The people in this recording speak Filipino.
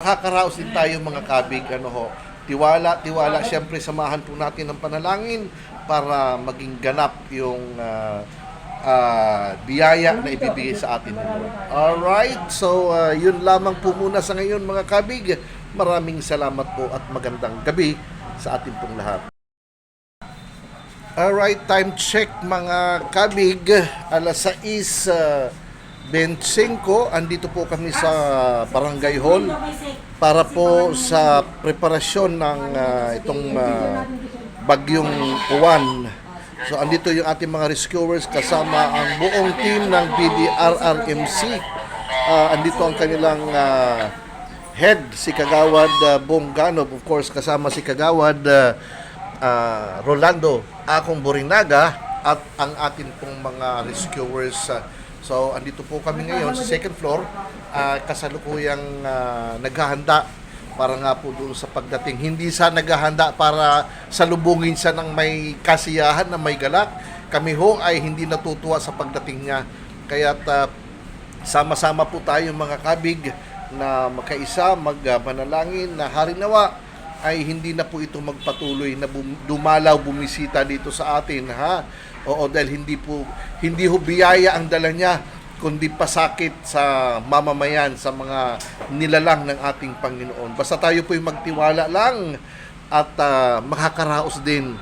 makakaraos din tayo mga kabig, ano ho. Tiwala, tiwala, siyempre samahan po natin ng panalangin para maging ganap yung biyaya na ibibigay sa atin ng Lord. Alright, so yun lamang po muna sa ngayon mga kabig. Maraming salamat po at magandang gabi sa ating pong lahat. Alright, time check mga kabig, alas 6:25, andito po kami sa Barangay Hall para po sa preparasyon ng itong bagyong Uwan. So andito yung ating mga rescuers kasama ang buong team ng BDRRMC. Andito ang kanilang head, si Kagawad Bongganov, of course kasama si Kagawad Rolando Akong Borinaga at ang atin pong mga rescuers. So andito po kami ngayon sa second floor, kasalukuyang naghahanda para nga po doon sa pagdating. Hindi sa naghahanda para salubungin siya ng may kasiyahan, na may galak. Kami ho ay hindi natutuwa sa pagdating niya. Kaya sama-sama po tayo mga kabig na makaisa, magmanalangin na harinawa ay hindi na po ito magpatuloy na dumalaw, bumisita dito sa atin, ha? Oo, dahil hindi ho biyaya ang dala niya, kundi pasakit sa mamamayan, sa mga nilalang ng ating Panginoon. Basta tayo po'y magtiwala lang at makakaraos din